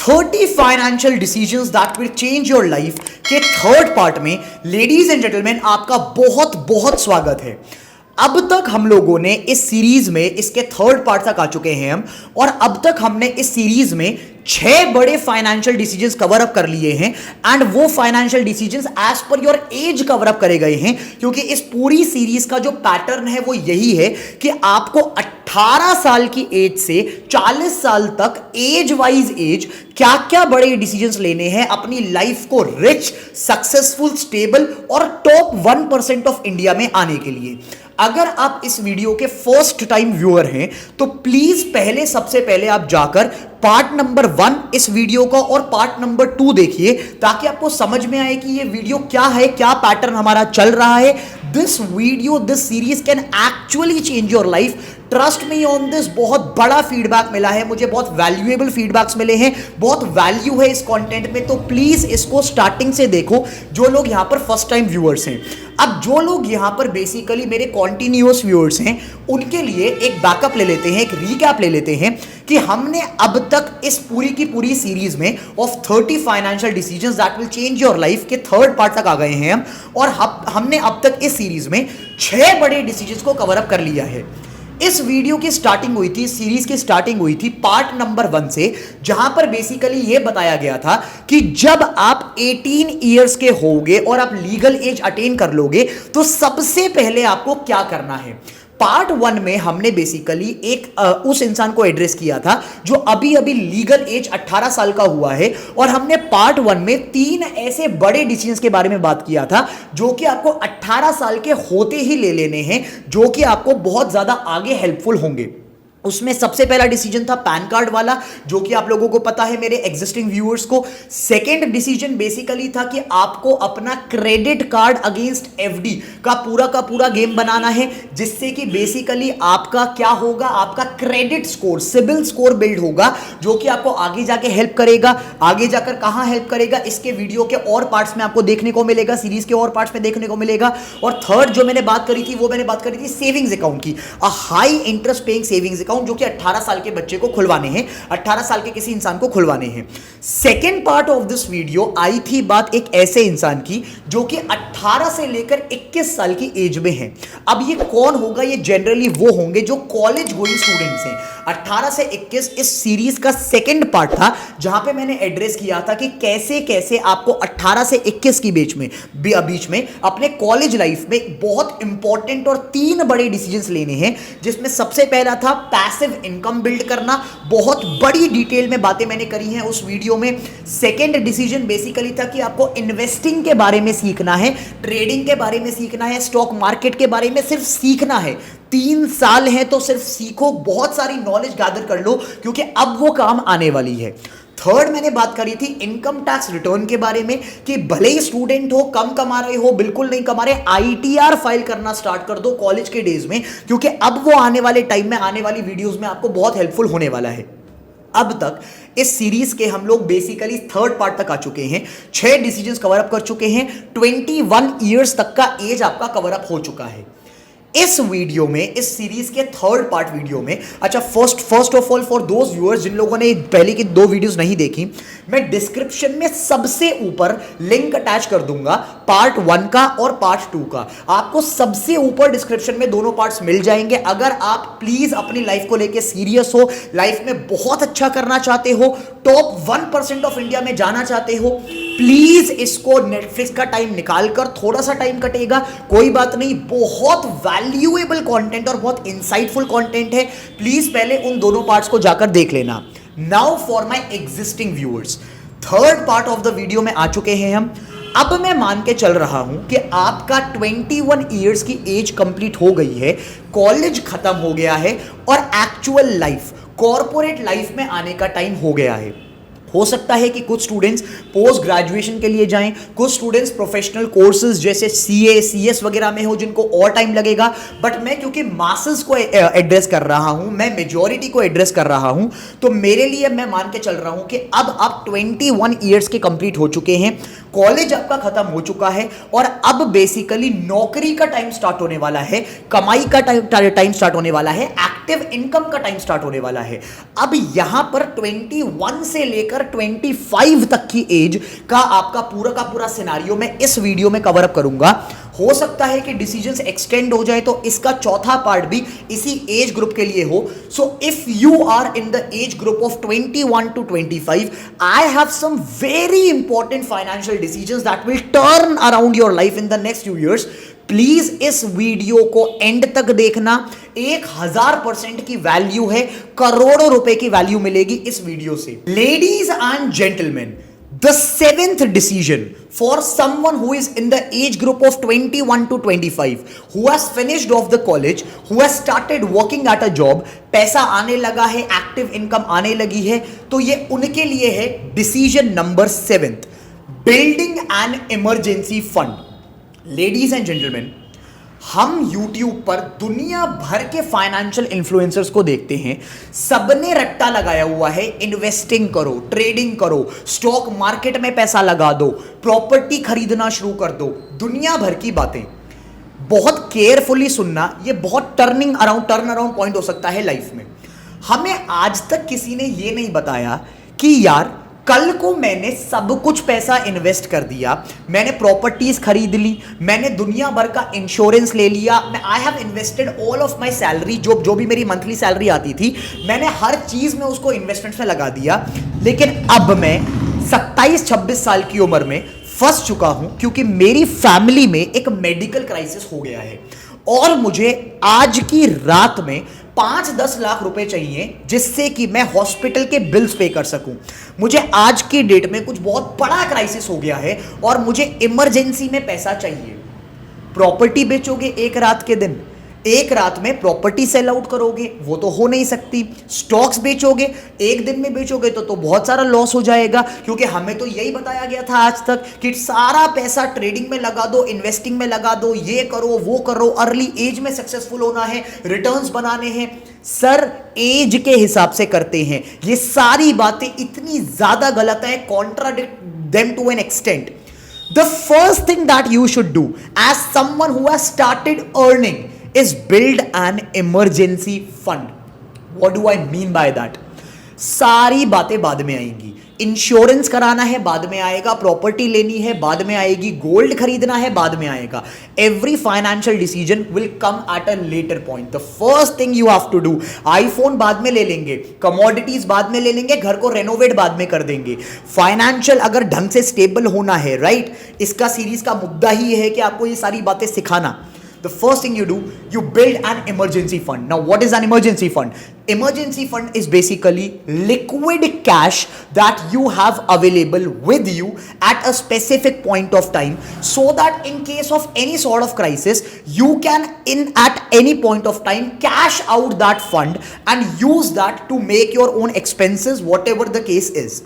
30 financial decisions that will change your life के third part में ladies and gentleman आपका बहुत बहुत स्वागत है। अब तक हम लोगों ने इस सीरीज में इसके थर्ड पार्ट तक आ चुके हैं हम, और अब तक हमने इस सीरीज में 6 बड़े फाइनेंशियल डिसीजंस कवर अप कर लिए हैं एंड वो financial decisions as per your age cover up करे गए हैं, क्योंकि इस पूरी सीरीज का जो पैटर्न है वो यही है कि आपको 18 साल की एज से 40 साल तक एज वाइज एज क्या क्या बड़े डिसीजंस लेने हैं अपनी लाइफ को रिच, सक्सेसफुल, स्टेबल और टॉप 1% ऑफ इंडिया में आने के लिए। अगर आप इस वीडियो के फर्स्ट टाइम व्यूअर हैं तो प्लीज सबसे पहले आप जाकर पार्ट नंबर 1 इस वीडियो का और पार्ट नंबर 2 देखिए, ताकि आपको समझ में आए कि ये वीडियो क्या है, क्या पैटर्न हमारा चल रहा है। This video, this series can actually change your life. Trust me on this. बहुत बड़ा फीडबैक मिला है मुझे, बहुत वैल्यूएबल फीडबैक्स मिले हैं, बहुत वैल्यू है इस कंटेंट में, तो प्लीज इसको स्टार्टिंग से देखो जो लोग यहां पर फर्स्ट टाइम व्यूअर्स हैं। अब जो लोग यहां पर बेसिकली मेरे कॉन्टिन्यूअस व्यूअर्स हैं उनके लिए एक बैकअप ले लेते हैं, एक रीकैप ले लेते हैं कि हमने अब तक इस पूरी की पूरी सीरीज में of 30 financial decisions that will change your life के थर्ड पार्ट तक आ गए हैं हम, और हमने अब तक इस सीरीज में 6 बड़े डिसीजंस को कवर अप कर लिया है। इस वीडियो की स्टार्टिंग हुई थी, सीरीज की स्टार्टिंग हुई थी पार्ट नंबर 1 से, जहां पर बेसिकली यह बताया गया था कि जब आप 18 इयर्स के होगे और आप लीगल एज अटेन कर लोगे तो सबसे पहले आपको क्या करना है। पार्ट 1 में हमने बेसिकली उस इंसान को एड्रेस किया था जो अभी अभी लीगल एज 18 साल का हुआ है, और हमने पार्ट 1 में 3 ऐसे बड़े डिसीजंस के बारे में बात किया था जो कि आपको 18 साल के होते ही ले लेने हैं, जो कि आपको बहुत ज्यादा आगे हेल्पफुल होंगे। उसमें सबसे पहला डिसीजन था पैन कार्ड वाला, जो कि आप लोगों को पता है मेरे एग्जिस्टिंग व्यूअर्स को। सेकंड डिसीजन बेसिकली था कि आपको अपना क्रेडिट कार्ड अगेंस्ट एफडी का पूरा गेम बनाना है, जिससे कि बेसिकली आपका क्या होगा, आपका credit score, CIBIL score build होगा, जो कि आपको आगे जाके हेल्प करेगा। आगे जाकर कहां हेल्प करेगा, इसके वीडियो के और पार्ट्स में आपको देखने को मिलेगा, सीरीज के और पार्ट्स में देखने को मिलेगा। और थर्ड जो मैंने बात करी थी वो मैंने बात करी थी सेविंग्स अकाउंट की, a high interest paying savings जो कि 18 साल के बच्चे को खुलवाने हैं, 18 साल के किसी इंसान को खुलवाने हैं। Second part of this video आई थी बात एक ऐसे इंसान की जो कि 18 से लेकर 21 साल की एज में है। अब ये कौन होगा, ये जनरली वो होंगे जो कॉलेज गोइंग स्टूडेंट्स हैं। 18 से 21 इस सीरीज का सेकेंड पार्ट था, जहां पे मैंने एड्रेस किया था कि कैसे कैसे आपको 18 से 21 की बीच में अपने कॉलेज लाइफ में बहुत इंपॉर्टेंट और 3 बड़े डिसीजंस लेने हैं, जिसमें सबसे पहला था पैसिव इनकम बिल्ड करना। बहुत बड़ी डिटेल में बातें मैंने करी हैं उस वीडियो में। सेकेंड डिसीजन बेसिकली था कि आपको इन्वेस्टिंग के बारे में सीखना है, ट्रेडिंग के बारे में सीखना है, स्टॉक मार्केट के बारे में सिर्फ सीखना है। 3 साल है तो सिर्फ सीखो, बहुत सारी नॉलेज गैदर कर लो, क्योंकि अब वो काम आने वाली है। थर्ड मैंने बात करी थी इनकम टैक्स रिटर्न के बारे में, कि भले ही स्टूडेंट हो, कम कमा रहे हो, बिल्कुल नहीं कमा रहे, आईटीआर फाइल करना स्टार्ट कर दो कॉलेज के डेज में, क्योंकि अब वो आने वाले टाइम में, आने वाली वीडियोस में आपको बहुत हेल्पफुल होने वाला है। अब तक इस सीरीज के हम लोग बेसिकली थर्ड पार्ट तक आ चुके हैं, 6 डिसीजंस कवर अप कर चुके हैं, 21 इयर्स तक का एज आपका कवर अप हो चुका है। इस वीडियो में, इस सीरीज के थर्ड पार्ट वीडियो में, अच्छा first of all for those viewers जिन लोगों ने पहले की 2 वीडियोस नहीं देखी, मैं डिस्क्रिप्शन में सबसे ऊपर लिंक अटैच कर दूंगा पार्ट 1 का और पार्ट 2 का। आपको सबसे ऊपर डिस्क्रिप्शन में दोनों पार्ट्स मिल जाएंगे। अगर आप प्लीज अपनी लाइफ को लेकर सीरियस हो, लाइफ में बहुत अच्छा करना चाहते हो, टॉप 1% ऑफ इंडिया में जाना चाहते हो, प्लीज इसको नेटफ्लिक्स का टाइम निकालकर, थोड़ा सा टाइम कटेगा कोई बात नहीं, बहुत वैल्यूएबल कंटेंट और बहुत इंसाइटफुल कंटेंट है, प्लीज पहले उन दोनों पार्ट्स को जाकर देख लेना। Now for my existing viewers, third part of the video में आ चुके हैं हम। अब मैं मान के चल रहा हूं कि आपका 21 इयर्स की एज कंप्लीट हो गई है, कॉलेज खत्म हो गया है, और एक्चुअल लाइफ, कॉर्पोरेट लाइफ में आने का टाइम हो गया है। हो सकता है कि कुछ स्टूडेंट्स पोस्ट ग्रेजुएशन के लिए जाएं, कुछ स्टूडेंट्स प्रोफेशनल कोर्सेज जैसे सीए, सीएस वगैरह में हो, जिनको और टाइम लगेगा। बट मैं क्योंकि मासेस को एड्रेस कर रहा हूं, मैं मेजॉरिटी को एड्रेस कर रहा हूं, तो मेरे लिए मैं मान के चल रहा हूं कि अब आप 21 इयर्स के कंप्लीट हो चुके हैं, कॉलेज आपका खत्म हो चुका है, और अब बेसिकली नौकरी का टाइम स्टार्ट होने वाला है, कमाई का टाइम स्टार्ट होने वाला है, एक्टिव इनकम का टाइम स्टार्ट होने वाला है। अब यहां पर 21 से लेकर लेकर 25 तक की एज का आपका पूरा सिनारियो मैं इस वीडियो में कवर अप करूंगा। हो सकता है कि डिसीजंस एक्सटेंड हो जाए तो इसका चौथा पार्ट भी इसी एज ग्रुप के लिए हो। So if you are in the age group of 21 to 25, I have some very important financial decisions that will turn around your life in the next few years. Please इस video को and तक देखना। 1000% की value है, करोड़ों रुपए की value मिलेगी इस वीडियो से। Ladies and gentleman, the seventh decision for someone who is in the age group of 21 to 25, who has finished off the college, who has started working at a job, पैसा आने लगा है, active income आने लगी है, तो ये उनके लिए है decision number 7th, building an emergency fund. Ladies and gentleman, हम YouTube पर दुनिया भर के फाइनेंशियल इन्फ्लुएंसर्स को देखते हैं, सबने रट्टा लगाया हुआ है, इन्वेस्टिंग करो, ट्रेडिंग करो, स्टॉक मार्केट में पैसा लगा दो, प्रॉपर्टी खरीदना शुरू कर दो, दुनिया भर की बातें। बहुत केयरफुली सुनना, ये बहुत टर्न अराउंड पॉइंट हो सकता है लाइफ में। हमें आज तक किसी ने ये नहीं बताया कि यार कल को मैंने सब कुछ पैसा इन्वेस्ट कर दिया, मैंने प्रॉपर्टीज खरीद ली, मैंने दुनिया भर का इंश्योरेंस ले लिया, I have invested all of my salary, जो भी मेरी मंथली सैलरी आती थी, मैंने हर चीज में उसको इन्वेस्टमेंट में लगा दिया, लेकिन अब मैं 27-26 साल की उम्र में फंस चुका हूं क्योंकि मेरी फैमिली में एक मेडिकल क्राइसिस हो गया है और मुझे आज की रात में 5-10 लाख रुपए चाहिए जिससे कि मैं हॉस्पिटल के बिल्स पे कर सकूं। मुझे आज की डेट में कुछ बहुत बड़ा क्राइसिस हो गया है और मुझे इमरजेंसी में पैसा चाहिए। प्रॉपर्टी बेचोगे एक रात के दिन, एक रात में प्रॉपर्टी सेल आउट करोगे, वो तो हो नहीं सकती। स्टॉक्स बेचोगे, एक दिन में बेचोगे तो बहुत सारा लॉस हो जाएगा, क्योंकि हमें तो यही बताया गया था आज तक कि सारा पैसा ट्रेडिंग में लगा दो, इन्वेस्टिंग में लगा दो, ये करो वो करो, अर्ली एज में सक्सेसफुल होना है, रिटर्न्स बनाने हैं। सर एज के हिसाब से करते हैं, ये सारी बातें इतनी ज्यादा गलत है, contradict them to an extent. The first thing that you should do as someone who has started earning is build an emergency fund. What do I mean by that? सारी बातें बाद में आएंगी। इंश्योरेंस कराना है बाद में आएगा, प्रॉपर्टी लेनी है बाद में आएगी, गोल्ड खरीदना है बाद में आएगा। Every financial decision will come at a later point. The first thing you have to do, iPhone बाद में ले लेंगे, कमोडिटीज बाद में ले लेंगे, घर को रेनोवेट बाद में कर देंगे। फाइनेंशियल अगर ढंग से स्टेबल होना है, राइट, इसका सीरीज का मुद्दा ही है कि आपको ये सारी बातें सिखाना। The first thing you do, you build an emergency fund. Now, what is an emergency fund? Emergency fund is basically liquid cash that you have available with you at a specific point of time, so that in case of any sort of crisis, you can at any point of time cash out that fund and use that to make your own expenses, whatever the case is.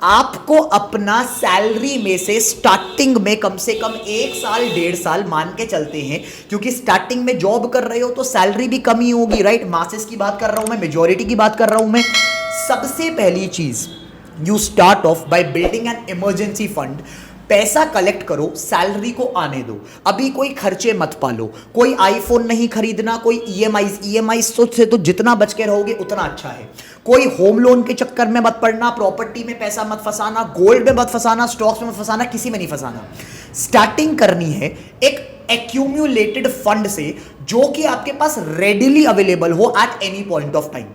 आपको अपना salary में से starting में कम से कम 1 साल 1.5 साल मान के चलते हैं, क्योंकि स्टार्टिंग में जॉब कर रहे हो तो सैलरी भी कम ही होगी, राइट। मासेस की बात कर रहा हूं मैं, मेजॉरिटी की बात कर रहा हूं मैं। सबसे पहली चीज, you start of by building an emergency fund. पैसा कलेक्ट करो, सैलरी को आने दो, अभी कोई खर्चे मत पालो, कोई आईफोन नहीं खरीदना, कोई ईएमआई से तो जितना बच के रहोगे उतना अच्छा है। कोई होम लोन के चक्कर में मत पड़ना, प्रॉपर्टी में पैसा मत फंसाना, गोल्ड में मत फंसाना, स्टॉक्स में मत फंसाना, किसी में नहीं फंसाना। स्टार्टिंग करनी है एक एक्यूमुलेटेड फंड से, जो कि आपके पास रेडिली अवेलेबल हो eight any point of time.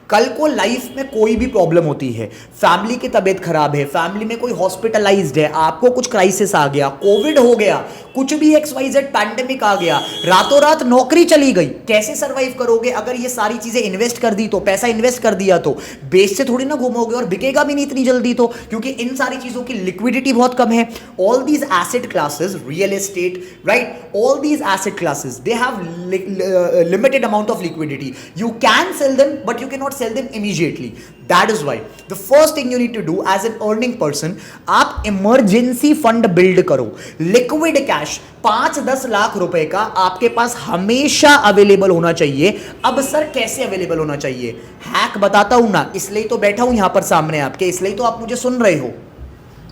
कल को लाइफ में कोई भी प्रॉब्लम होती है, फैमिली की तबीयत खराब है, फैमिली में कोई हॉस्पिटलाइज्ड है, आपको कुछ क्राइसिस आ गया, कोविड हो गया, कुछ भी XYZ पैंडेमिक आ गया, रातों रात नौकरी चली गई, कैसे सर्वाइव करोगे? अगर ये सारी चीजें इन्वेस्ट कर दी तो, पैसा इन्वेस्ट कर दिया तो बेच से थोड़ी ना घूमोगे, और बिकेगा भी नहीं इतनी जल्दी तो, क्योंकि इन सारी चीजों की लिक्विडिटी बहुत कम है। All these asset classes, real estate, right, all these asset classes, they have limited amount of liquidity. You can sell them, but you cannot sell them immediately. That is why the first thing you need to do as an earning person, आप emergency fund build करो। Liquid cash 5-10 lakh रुपए का आपके पास हमेशा available होना चाहिए। अब sir कैसे अवेलेबल होना चाहिए? हैक बताता हूं ना, इसलिए तो बैठा हूं यहां पर सामने आपके, इसलिए तो आप मुझे सुन रहे हो।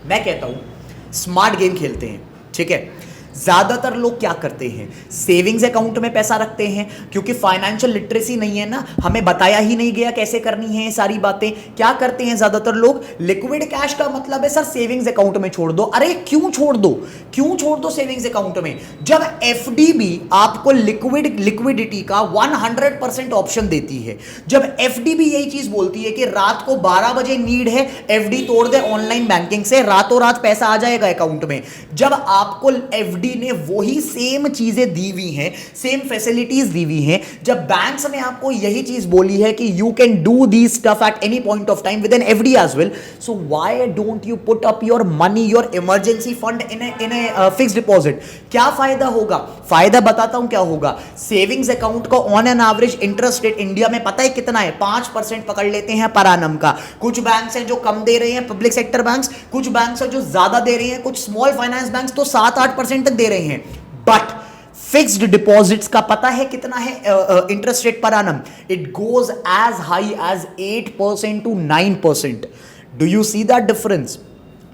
मैं कहता हूं स्मार्ट गेम खेलते हैं, ठीक है। ज्यादातर लोग क्या करते हैं, सेविंग्स अकाउंट में पैसा रखते हैं, क्योंकि फाइनेंशियल लिटरेसी नहीं है ना, हमें बताया ही नहीं गया कैसे करनी है ये सारी बातें। क्या करते हैं ज्यादातर लोग, लिक्विड कैश का मतलब है सर सेविंग्स अकाउंट में छोड़ दो। अरे क्यों छोड़ दो, क्यों छोड़ दो सेविंग्स अकाउंट में, जब एफडी भी आपको लिक्विडिटी का 100% ऑप्शन देती है, जब एफडी भी यही चीज बोलती है कि रात को 12 बजे नीड है, एफडी तोड़ दे ऑनलाइन बैंकिंग से, रातों रात पैसा आ जाएगा अकाउंट में। जब आपको एफडी ने वही सेम चीजें दी हुई हैं, सेम फैसिलिटीज दी हुई हैं, जब बैंक्स ने आपको यही चीज बोली है कि you can do this stuff at any point of time with an FD as well, so why don't you put up your money, your emergency fund in a fixed deposit. क्या फायदा होगा, फायदा बताता हूं क्या होगा। सेविंग्स अकाउंट का on an average interest rate India में पता है कितना है, 5% पकड़ लेते हैं पर एनम का। कुछ बैंक्स हैं जो कम दे रहे हैं, पब्लिक सेक्टर बैंक्स, कुछ बैंक्स हैं जो ज्यादा दे रहे हैं, कुछ स्मॉल फाइनेंस बैंक्स तो 7-8% तक दे रहे हैं। बट फिक्स्ड डिपॉजिट्स का पता है कितना है interest rate per annum, it goes as high as 8% to 9%। Do you see that difference.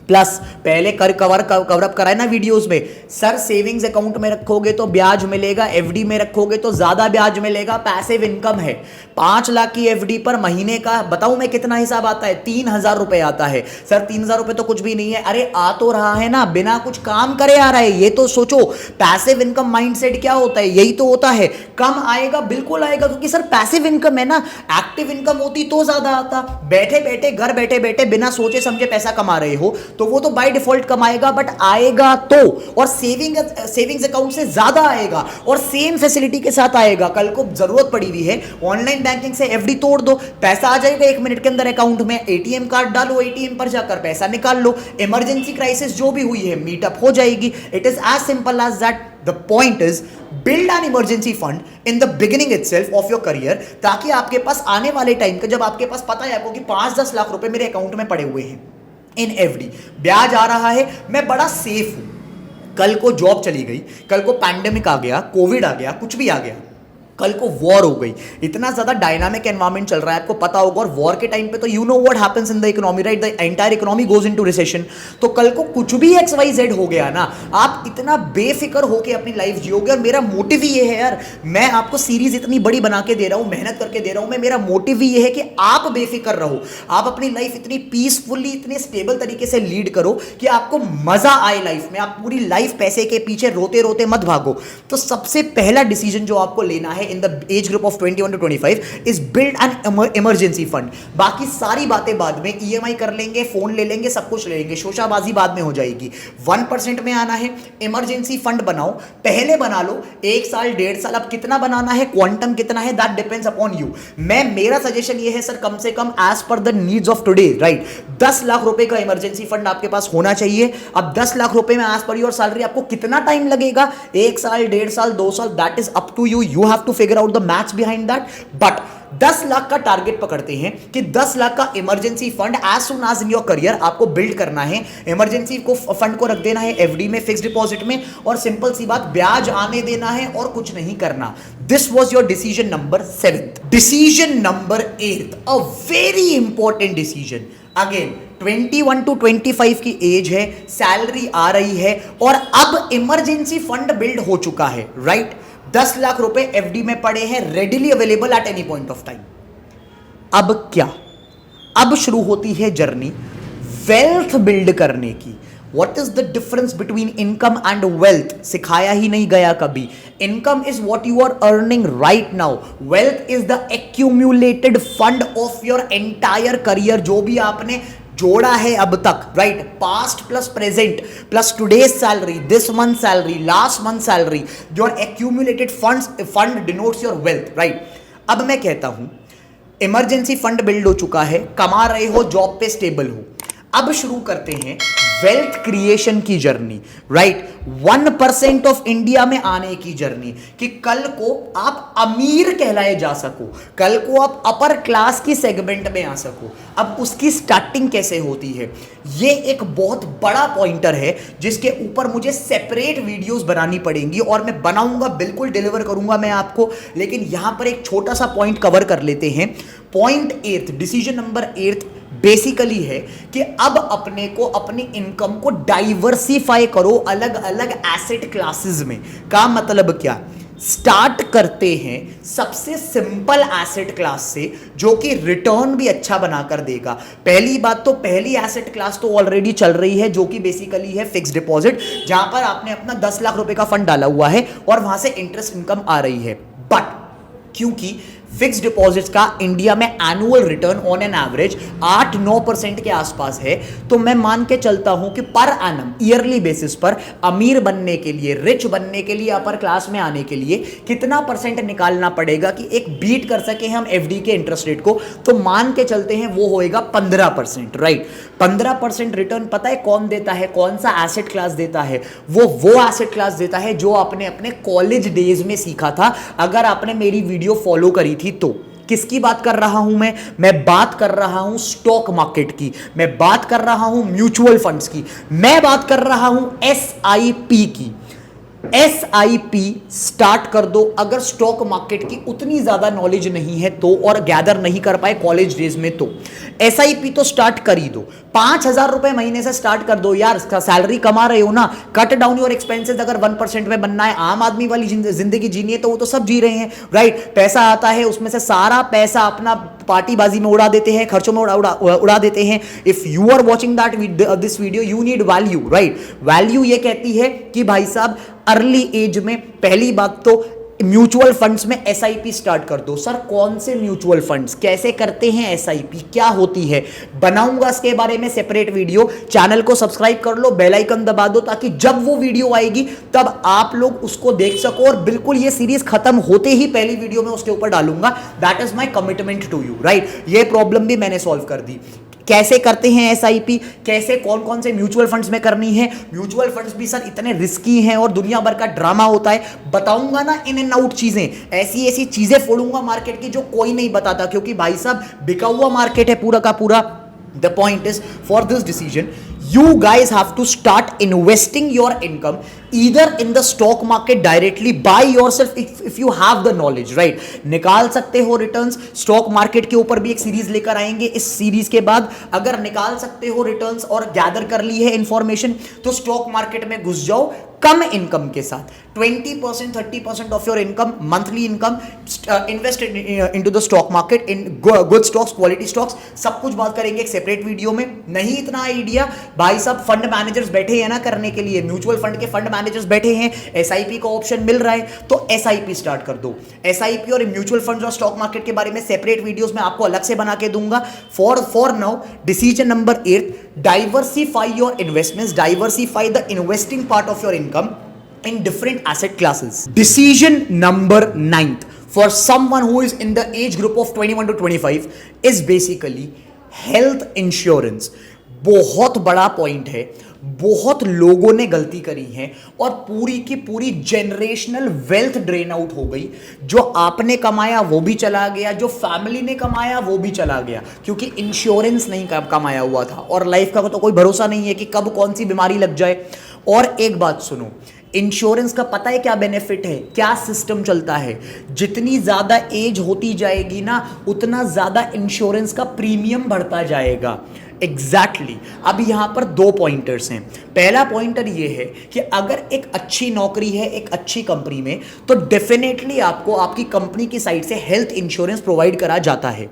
Plus पहले कवर अप कराए ना वीडियोस में, सर सेविंग्स अकाउंट में रखोगे तो ब्याज मिलेगा, एफडी में रखोगे तो ज्यादा ब्याज मिलेगा, पैसिव इनकम है। 5 लाख की एफडी पर महीने का बताऊं मैं कितना हिसाब आता है, 3000 रुपए आता है। सर 3000 रुपए तो कुछ भी नहीं है, अरे आ तो रहा है ना, बिना कुछ काम करे आ रहा है। ये तो सोचो पैसिव इनकम माइंडसेट क्या होता है, यही तो होता है। कम आएगा, बिल्कुल आएगा, क्योंकि सर पैसिव इनकम है ना, एक्टिव इनकम होती तो ज्यादा आता। बैठे बैठे घर बैठे बैठे बिना सोचे समझे पैसा कमा रहे हो तो वो तो बाय डिफॉल्ट कमाएगा, बट आएगा तो, और सेविंग्स अकाउंट से ज्यादा आएगा और सेम फैसिलिटी के साथ आएगा। कल को जरूरत पड़ी हुई है, ऑनलाइन बैंकिंग से एफडी तोड़ दो, पैसा आ जाएगा 1 मिनट के अंदर अकाउंट में, एटीएम कार्ड डालो, एटीएम पर जाकर पैसा निकाल लो, इमरजेंसी क्राइसिस जो भी हुई है मीटअप हो जाएगी। It is as simple as that. The point is build an emergency fund in the beginning itself of your career, ताकि आपके पास आने वाले टाइम का, जब आपके पास पता है आपको कि 5-10 लाख रुपए मेरे अकाउंट में पड़े हुए हैं इन एफडी, ब्याज आ रहा है, मैं बड़ा सेफ हूं। कल को जॉब चली गई, कल को पैंडेमिक आ गया, कोविड आ गया, कुछ भी आ गया, कल को वॉर हो गई, इतना ज्यादा डायनामिक एनवायरनमेंट चल रहा है आपको पता होगा, और वॉर के टाइम पे तो you know what happens in the economy, right, the entire economy goes into recession. तो कल को कुछ भी XYZ हो गया ना, आप इतना बेफिक्र होकर अपनी लाइफ जियोगे। और मेरा मोटिव ही ये है यार, मैं आपको सीरीज इतनी बड़ी बना के दे रहा हूं, मेहनत करके दे रहा हूं मैं, मेरा मोटिव ही ये है कि आप बेफिक्र रहो, आप अपनी लाइफ इतनी पीसफुली, इतने स्टेबल तरीके से लीड करो कि आपको मजा आए लाइफ में, आप पूरी लाइफ पैसे के पीछे रोते रोते मत भागो। तो सबसे पहला डिसीजन जो आपको लेना है in the age group of 21 to 25 is build an emergency fund। बाकी सारी बातें बाद में, EMI कर लेंगे, फोन ले लेंगे, सब कुछ ले लेंगे, शोशाबाजी बाद में हो जाएगी। 1% में आना है, इमरजेंसी फंड बनाओ, पहले बना लो 1 साल 1.5 साल, अब कितना बनाना है, क्वांटम कितना है, दैट डिपेंड्स अपॉन यू। मेरा सजेशन ये है सर, कम से कम as per the needs of today, right, 10 lakh रुपए का इमरजेंसी फंड आपके पास होना चाहिए। अब 10 लाख रुपए में एज पर योर सैलरी आपको कितना टाइम लगेगा, 1 साल 1.5 साल 2 साल, that is up to you, you have to figure out the maths behind that. But 10 lakh का टारगेट पकड़ते हैं कि 10 लाख का emergency fund as soon as in your career आपको बिल्ड करना है। इमरजेंसी को फंड को रख देना है एफडी में, फिक्स्ड डिपॉजिट में, और सिंपल सी बात, ब्याज आने देना है और कुछ नहीं करना। This was your decision number 7। Decision number 8, a very important decision. Again 21 to 25 की एज है, सैलरी आ रही है और अब इमरजेंसी फंड बिल्ड हो चुका है, राइट। 10 लाख रुपए एफडी में पड़े हैं, readily available at any point of time. अब क्या, अब शुरू होती है जर्नी वेल्थ बिल्ड करने की। What is the difference between income and wealth? सिखाया ही नहीं गया कभी। Income is what you are earning right now. Wealth is the accumulated fund of your entire career, जो भी आपने जोड़ा है अब तक, right, past plus present plus today's salary, this month salary, last month salary, your accumulated fund denotes your wealth, right. अब मैं कहता हूं इमरजेंसी फंड बिल्ड हो चुका है, कमा रहे हो, जॉब पे स्टेबल हो, अब शुरू करते हैं वेल्थ क्रिएशन की जर्नी, राइट। 1% ऑफ इंडिया में आने की जर्नी, कि कल को आप अमीर कहलाए जा सको, कल को आप अपर क्लास की सेगमेंट में आ सको। अब उसकी स्टार्टिंग कैसे होती है, ये एक बहुत बड़ा पॉइंटर है जिसके ऊपर मुझे सेपरेट वीडियोस बनानी पड़ेंगी, और मैं बनाऊंगा, बिल्कुल डिलीवर करूंगा मैं आपको। लेकिन यहां पर एक छोटा सा पॉइंट कवर कर लेते हैं। पॉइंट 8, डिसीजन नंबर 8, बेसिकली है कि अब अपने को अपनी इनकम को डाइवर्सिफाई करो अलग अलग एसेट क्लासेस में। का मतलब क्या, स्टार्ट करते हैं सबसे सिंपल एसेट क्लास से जो कि रिटर्न भी अच्छा बनाकर देगा। पहली बात तो पहली एसेट क्लास तो ऑलरेडी चल रही है जो कि बेसिकली है फिक्स डिपॉजिट, जहां पर आपने अपना 10 लाख रुपए का फंड डाला हुआ है और वहां से इंटरेस्ट इनकम आ रही है। बट क्योंकि फिक्स डिपॉजिट्स का इंडिया में annual return on an average 8-9% के आसपास है, तो मैं मान के चलता हूं कि पर एनम ईयरली बेसिस पर अमीर बनने के लिए, रिच बनने के लिए, अपर क्लास में आने के लिए कितना परसेंट निकालना पड़ेगा कि एक बीट कर सके हम एफडी के इंटरेस्ट रेट को, तो मान के चलते हैं वो होएगा 15%, राइट। 15% रिटर्न पता है कौन देता है, कौन सा एसेट क्लास देता है? वो एसेट क्लास देता है जो आपने अपने कॉलेज डेज में सीखा था। अगर आपने मेरी वीडियो फॉलो करी थी तो किसकी बात कर रहा हूं मैं बात कर रहा हूं स्टॉक मार्केट की, मैं बात कर रहा हूं म्यूचुअल फंड्स की, मैं बात कर रहा हूं एसआईपी की। एसआईपी स्टार्ट कर दो अगर स्टॉक मार्केट की उतनी ज्यादा नॉलेज नहीं है तो, और गैदर नहीं कर पाए कॉलेज डेज में, तो एसआईपी तो स्टार्ट कर ही दो। 5,000 रुपए महीने से स्टार्ट कर दो यार, सैलरी कमा रहे हो ना, कट डाउन योर एक्सपेंसेस। अगर 1% में बनना है, आम आदमी वाली जिंदगी जीनी है तो वो तो सब जी रहे हैं, राइट। पैसा आता है उसमें से सारा पैसा अपना पार्टीबाजी में उड़ा देते हैं, खर्चों में उड़ा देते हैं। If you are watching this video you need value, right. Value ये कहती है कि भाई साहब अर्ली एज में पहली बात तो म्यूचुअल फंड्स में एसआईपी स्टार्ट कर दो। सर कौन से म्यूचुअल फंड्स, कैसे करते हैं एसआईपी, क्या होती है, बनाऊंगा इसके बारे में सेपरेट वीडियो। चैनल को सब्सक्राइब कर लो, बेल आइकन दबा दो ताकि जब वो वीडियो आएगी तब आप लोग उसको देख सको, और बिल्कुल ये सीरीज खत्म होते ही पहली वीडियो में उसके ऊपर डालूंगा। That is my commitment to you, right. ये प्रॉब्लम भी मैंने सॉल्व कर दी। कैसे करते हैं एसआईपी, कैसे कौन कौन से म्यूचुअल फंड्स में करनी है। म्यूचुअल फंड्स भी सर इतने रिस्की हैं और दुनिया भर का ड्रामा होता है, बताऊंगा ना इन एंड आउट चीजें, ऐसी ऐसी चीजें फोड़ूंगा मार्केट की जो कोई नहीं बताता, क्योंकि भाई साहब बिका हुआ मार्केट है पूरा का पूरा। The point is, for this decision, you guys have to start investing your income either in the stock market directly by yourself if you have the knowledge, right? निकाल सकते हो रिटर्न्स, स्टॉक मार्केट के ऊपर भी एक series लेकर आएंगे इस सीरीज के बाद। अगर निकाल सकते हो रिटर्न्स और गैदर कर ली है इंफॉर्मेशन तो स्टॉक मार्केट में घुस जाओ कम इनकम के साथ। 20% 30% of your income, monthly income invest into the stock market in good stocks, quality stocks. सब कुछ बात करेंगे एक सेपरेट वीडियो में। नहीं इतना आइडिया, भाई साहब फंड मैनेजर्स बैठे हैं ना करने के लिए, म्यूचुअल फंड के फंड मैनेजर्स बैठे हैं, एसआईपी का ऑप्शन मिल रहा है तो एसआईपी स्टार्ट कर दो। एसआईपी और म्यूचुअल फंड्स और स्टॉक मार्केट के बारे में सेपरेट वीडियोस में आपको अलग से बना के दूंगा। For now decision number 8, diversify your investments, diversify the investing part of your income in different asset classes. Decision number 9th for someone who is in the age group of 21 to 25 is basically health insurance. बहुत बड़ा point है, बहुत लोगों ने गलती करी है और पूरी की पूरी जनरेशनल वेल्थ ड्रेन आउट हो गई। जो आपने कमाया वो भी चला गया, जो फैमिली ने कमाया वो भी चला गया, क्योंकि इंश्योरेंस नहीं कमाया हुआ था और लाइफ का तो कोई भरोसा नहीं है कि कब कौन सी बीमारी लग जाए। और एक बात सुनो, इंश्योरेंस का पता है क्या बेनिफिट है, क्या सिस्टम चलता है? जितनी ज्यादा एज होती जाएगी ना उतना ज्यादा इंश्योरेंस का प्रीमियम बढ़ता जाएगा। एग्जैक्टली अब यहां पर 2 पॉइंटर्स हैं। पहला पॉइंटर ये है कि अगर एक अच्छी नौकरी है एक अच्छी कंपनी में तो डेफिनेटली आपको आपकी कंपनी की साइड से हेल्थ इंश्योरेंस प्रोवाइड करा जाता है।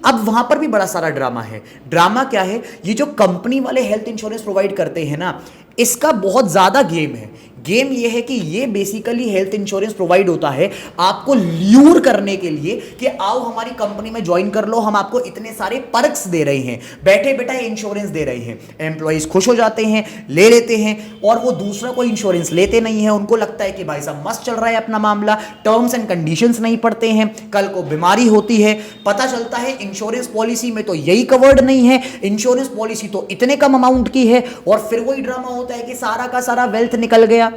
अब वहां पर भी बड़ा सारा ड्रामा है। ड्रामा क्या है? ये जो कंपनी वाले हेल्थ इंश्योरेंस प्रोवाइड करते हैं ना, इसका बहुत ज्यादा गेम है। गेम ये है कि ये बेसिकली हेल्थ इंश्योरेंस प्रोवाइड होता है आपको ल्यूर करने के लिए कि आओ हमारी कंपनी में ज्वाइन कर लो, हम आपको इतने सारे पर्क्स दे रहे हैं, बैठे बैठे इंश्योरेंस दे रहे हैं। एम्प्लॉइज खुश हो जाते हैं, ले लेते हैं, और वो दूसरा कोई इंश्योरेंस लेते नहीं है। उनको लगता है कि भाई साहब मस्त चल रहा है अपना मामला, टर्म्स एंड कंडीशंस नहीं पढ़ते हैं, कल को बीमारी होती है, पता चलता है इंश्योरेंस पॉलिसी में तो यही कवर्ड नहीं है, इंश्योरेंस पॉलिसी तो इतने कम अमाउंट की है, और फिर वही ड्रामा होता है कि सारा का सारा वेल्थ निकल गया।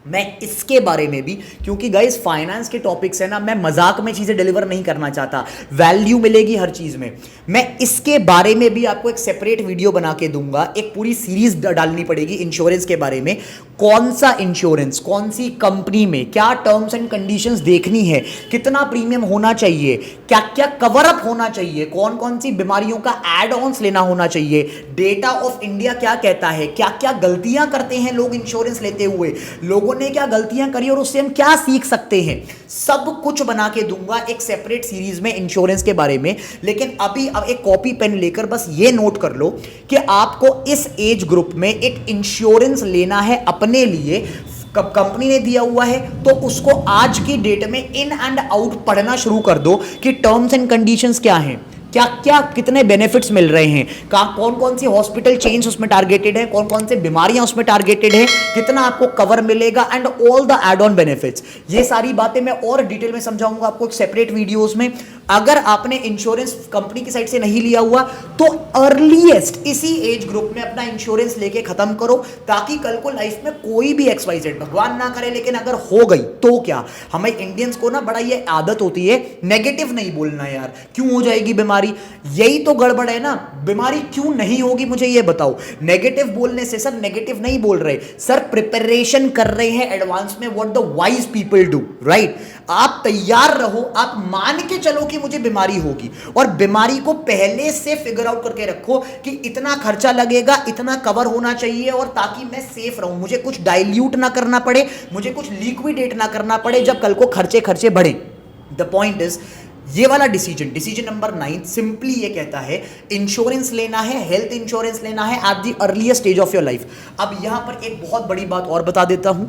मैं इसके बारे में भी, क्योंकि गाइस फाइनेंस के टॉपिक्स है ना, मैं मजाक में चीजें डिलीवर नहीं करना चाहता, वैल्यू मिलेगी हर चीज में। मैं इसके बारे में भी आपको एक सेपरेट वीडियो बना के दूंगा, एक पूरी सीरीज डालनी पड़ेगी इंश्योरेंस के बारे में। कौन सा इंश्योरेंस, कौन सी कंपनी में क्या टर्म्स एंड कंडीशंस देखनी है, कितना प्रीमियम होना चाहिए, क्या क्या कवर अप होना चाहिए, कौन कौन सी बीमारियों का एड ऑन्स लेना होना चाहिए, डेटा ऑफ इंडिया क्या कहता है, क्या क्या गलतियां करते हैं लोग इंश्योरेंस लेते हुए, लोगों ने क्या गलतियां करी और उससे हम क्या सीख सकते हैं, सब कुछ बना के दूंगा एक सेपरेट सीरीज में इंश्योरेंस के बारे में। लेकिन अभी अब एक कॉपी पेन लेकर बस ये नोट कर लो कि आपको इस एज ग्रुप में एक इंश्योरेंस लेना है अपने लिए, कंपनी ने दिया हुआ है, तो उसको आज की डेट में इन एंड आउट पढ़ना शुरू कर दो कि टर्म्स एंड कंडीशंस क्या हैं, क्या क्या कितने बेनिफिट्स मिल रहे हैं, कौन कौन सी हॉस्पिटल चेन्स उसमें टारगेटेड है, कौन कौन सी बीमारियां उसमें टारगेटेड है, कितना आपको कवर मिलेगा and all the add on benefits. ये सारी बातें मैं और डिटेल में समझाऊंगा आपको सेपरेट वीडियोस में। अगर आपने इंश्योरेंस कंपनी की साइड से नहीं लिया हुआ तो अर्लीएस्ट इसी एज ग्रुप में अपना इंश्योरेंस लेके खत्म करो, ताकि कल को लाइफ में कोई भी XYZ, भगवान ना करे लेकिन अगर हो गई तो क्या। हमें इंडियंस को ना बड़ा ये आदत होती है नेगेटिव नहीं बोलना, यार क्यों हो जाएगी बीमारी, यही तो गड़बड़ है ना। बीमारी क्यों नहीं होगी मुझे ये बताओ। नेगेटिव बोलने से सर नेगेटिव नहीं बोल रहे सर, प्रिपरेशन कर रहे हैं एडवांस में, what the wise people do, right. आप तैयार रहो, आप मान के चलो कि मुझे बीमारी होगी, और बीमारी को पहले से फिगर आउट करके रखो कि इतना खर्चा लगेगा, इतना कवर होना चाहिए, और ताकि मैं सेफ रहूं, मुझे कुछ डाइल्यूट ना करना पड़े, मुझे कुछ लिक्विडेट ना करना पड़े जब कल को खर्चे बढ़े। द पॉइंट इज, ये वाला डिसीजन नंबर 9 सिंपली ये कहता है इंश्योरेंस लेना है, हेल्थ इंश्योरेंस लेना है at the earliest stage of your life. अब यहां पर एक बहुत बड़ी बात और बता देता हूं,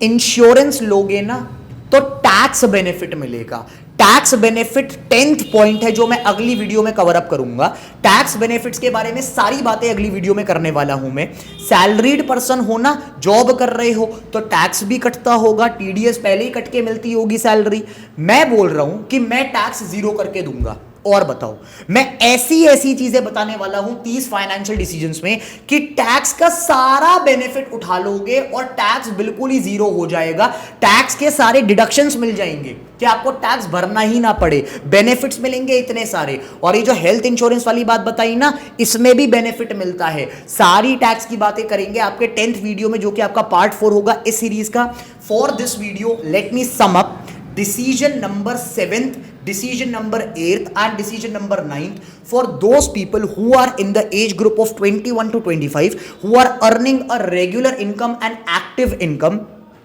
इंश्योरेंस लोगे ना तो टैक्स बेनिफिट मिलेगा। टैक्स बेनिफिट 10th पॉइंट है जो मैं अगली वीडियो में कवर अप करूंगा। टैक्स बेनिफिट्स के बारे में सारी बातें अगली वीडियो में करने वाला हूं मैं। सैलरीड पर्सन हो ना, जॉब कर रहे हो तो टैक्स भी कटता होगा, TDS पहले ही कट के मिलती होगी सैलरी। मैं बोल रहा हूं कि मैं टैक्स 0 करके दूंगा। और बताओ, मैं ऐसी चीजें बताने वाला हूं 30 फाइनेंशियल डिसीजंस में कि टैक्स का सारा बेनिफिट उठा लोगे और टैक्स बिल्कुल ही 0 हो जाएगा। टैक्स के सारे डिडक्शंस मिल जाएंगे कि आपको टैक्स भरना ही ना पड़े, बेनिफिट्स मिलेंगे इतने सारे। और ये जो हेल्थ इंश्योरेंस वाली बात बताई ना, इसमें भी बेनिफिट मिलता है। सारी टैक्स की बातें करेंगे आपके 10th वीडियो में, जो कि आपका पार्ट 4 होगा इस सीरीज का। For this video let me sum up decision number 7th, decision number 8th and decision number 9th for those people who are in the age group of 21 to 25 who are earning a regular income and active income।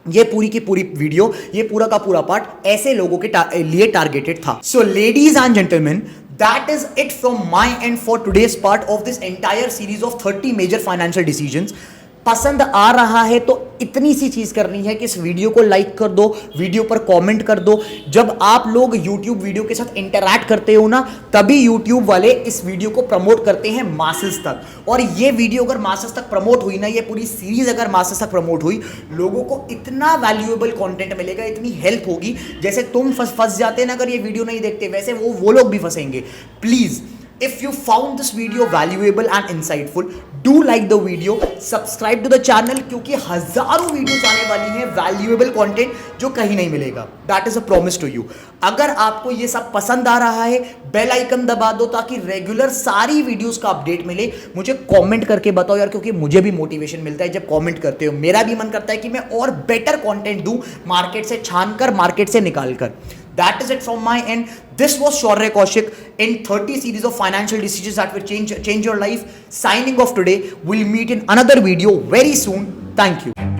ये पूरी की पूरी video, ये पूरा का पूरा part ऐसे लोगों के लिए टारगेटेड था। So ladies and gentleman, that is it from my end for today's part of this entire series of 30 major financial decisions। पसंद आ रहा है तो इतनी सी चीज करनी है कि इस वीडियो को लाइक कर दो, वीडियो पर कमेंट कर दो। जब आप लोग YouTube वीडियो के साथ इंटरैक्ट करते हो ना, तभी YouTube वाले इस वीडियो को प्रमोट करते हैं मासेस तक। और ये वीडियो अगर मासेस तक प्रमोट हुई ना, ये पूरी सीरीज अगर मासेस तक प्रमोट हुई, लोगों को इतना वैल्यूएबल कंटेंट मिलेगा, इतनी हेल्प होगी। जैसे तुम फंस जाते ना अगर ये वीडियो नहीं देखते, वैसे वो लोग भी फंसेंगे। Please, if you found this video valuable and insightful, do like the video, subscribe to the channel, क्योंकि हजारों वीडियोस आने वाली हैं वैल्यूएबल कंटेंट जो कहीं नहीं मिलेगा। That is a promise to you। अगर आपको ये सब पसंद आ रहा है, बेल आइकन दबा दो ताकि रेगुलर सारी वीडियोस का अपडेट मिले। मुझे कमेंट करके बताओ यार, क्योंकि मुझे भी मोटिवेशन मिलता है जब कमेंट करते हो। मेरा भी मन करता है कि मैं और बेटर कंटेंट दूं, मार्केट से छान कर, मार्केट से निकाल कर। That is it from my end. This was Shaurya Kaushik in 30 series of financial decisions that will change your life. Signing off today. We'll meet in another video very soon. Thank you.